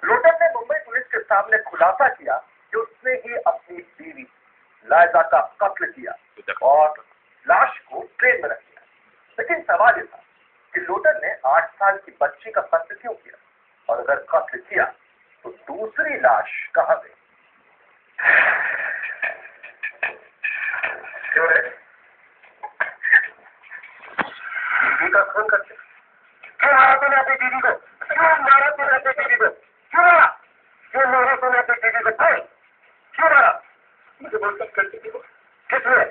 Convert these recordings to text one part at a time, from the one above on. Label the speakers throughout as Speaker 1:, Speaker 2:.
Speaker 1: लोटन ने मुंबई पुलिस के सामने खुलासा किया कि उसने ही अपनी बीवी लायजा का कत्ल किया और लाश को ट्रेन में रख दिया। लेकिन सवाल यह था कि लोटन ने 8 साल की बच्ची का कत्ल क्यों किया, और अगर कत्ल किया तो दूसरी लाश कहां गई? क्यों रे? बीवी का खून करते क्यों मारा तूने अपनी बीवी को? क्यों मारा तूने अपनी बीवी को? क्यों मारा? क्यों मारा तूने अपनी बीवी को? क्यों मारा? मुझे बहुत कष्ट करती थी वो। किसने?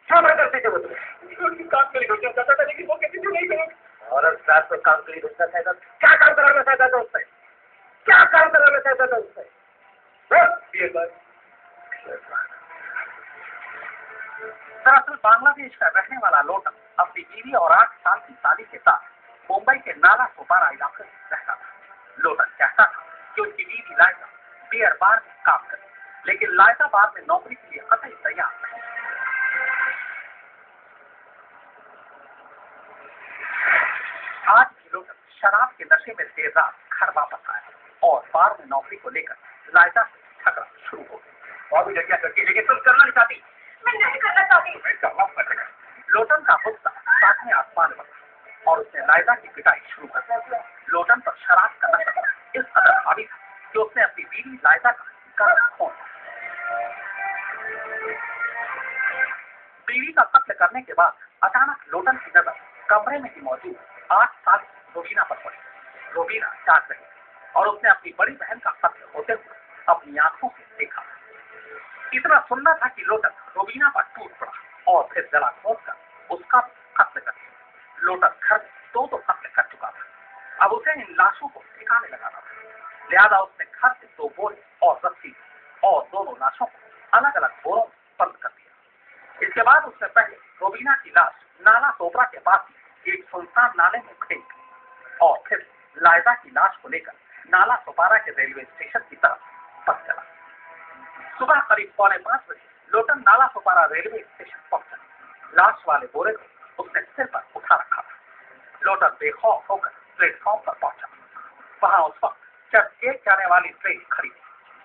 Speaker 1: क्यों मैं करती थी वो तुम्हें? उनकी काम के लिए घोषणा करता था, लेकिन वो कहती थी नहीं करो। और रात को काम के लिए घोषणा चाहता था। क्या काम कराना चाहता था उससे? क्या काम कराना चाहता था उससे?
Speaker 2: दरअसल बांग्लादेश का रहने वाला लोटन अपनी बीवी और 8 साल की शादी के साथ मुंबई के नाला सोपारा इलाके में रहता था। लोटन चाहता था कि उसकी बीवी लायजा बियर बार में काम करे, लेकिन लायजा बार में नौकरी के लिए कतई तैयार नहीं। आज भी लोटन शराब के नशे में देर रात घर वापस आया और बार में नौकरी को लेकर लायजा से झगड़ा शुरू हो गया।
Speaker 1: और भी जगह करके, लेकिन तुम करना नहीं चाहती।
Speaker 2: मैं नहीं करना चाहती।
Speaker 1: मैं करना पड़ेगा।
Speaker 2: लोटन का गुस्सा सातवें आसमान पर था और उसने लायजा की पिटाई शुरू कर दी। लोटन पर शराब का नशा इस कदर हावी था कि उसने अपनी बीवी लायजा का गला घोंट दिया। बीवी का कत्ल करने के बाद अचानक लोटन की नजर कमरे में ही मौजूद 8 साल की रोबीना पर पड़ी। रोबीना जाग रही और उसने अपनी बड़ी बहन का कत्ल होते हुए अपनी आंखों से देखा। इतना सुनना था कि लोटन रोबीना पर टूट पड़ा और फिर गला घोंटकर उसका कत्ल कर दिया। लोटन घर में दो कत्ल कर चुका था। अब उसे इन लाशों को ठिकाने लगाना था। लिहाजा उसने घर से 2 बोरे और रस्सी और दोनों लाशों को अलग अलग बोरों में बंद कर दिया। इसके बाद उसने पहले रोबीना की लाश नाला सोपरा के पास एक सुनसान नाले में फेंक दी और फिर लायजा की लाश को लेकर नाला सोपारा के रेलवे स्टेशन की तरफ बस चला। सुबह करीब 4:45 बजे लोटन नाला सोपारा रेलवे स्टेशन पहुंचा। लाश वाले बोरे को उसने सिर पर उठा रखा था। लोटन बेखौफ होकर प्लेटफॉर्म पर पहुंचा। वहां उस वक्त चर्चगेट जाने वाली ट्रेन खड़ी थी।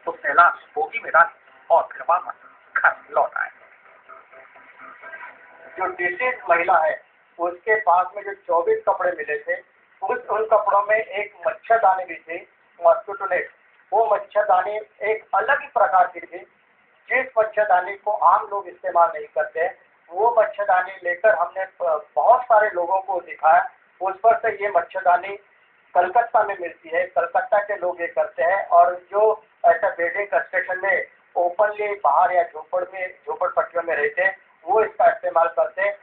Speaker 2: उसने लाश बोगी में डाली और फिर वापस घर लौट आया।
Speaker 1: जो डिसीज महिला है उसके पास में जो 24 कपड़े मिले थे, उन कपड़ों में एक मच्छरदानी भी थी, मॉस्किटो नेट। वो मच्छरदानी एक अलग ही प्रकार की थी, जिस मच्छरदानी को आम लोग इस्तेमाल नहीं करते। वो मच्छरदानी लेकर हमने बहुत सारे लोगों को दिखाया। उस पर से ये मच्छरदानी कलकत्ता में मिलती है, कलकत्ता के लोग ये करते हैं, और जो ऐसा बिल्डिंग कंस्ट्रक्शन में ओपनली बाहर या झोपड़पट्टियों में रहते हैं वो इसका इस्तेमाल करते हैं।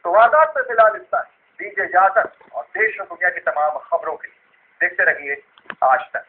Speaker 1: तो आजाद पे फिलहाल इतना दीजिए इजाजत, और देश और दुनिया की तमाम खबरों के लिए देखते रहिए आज तक।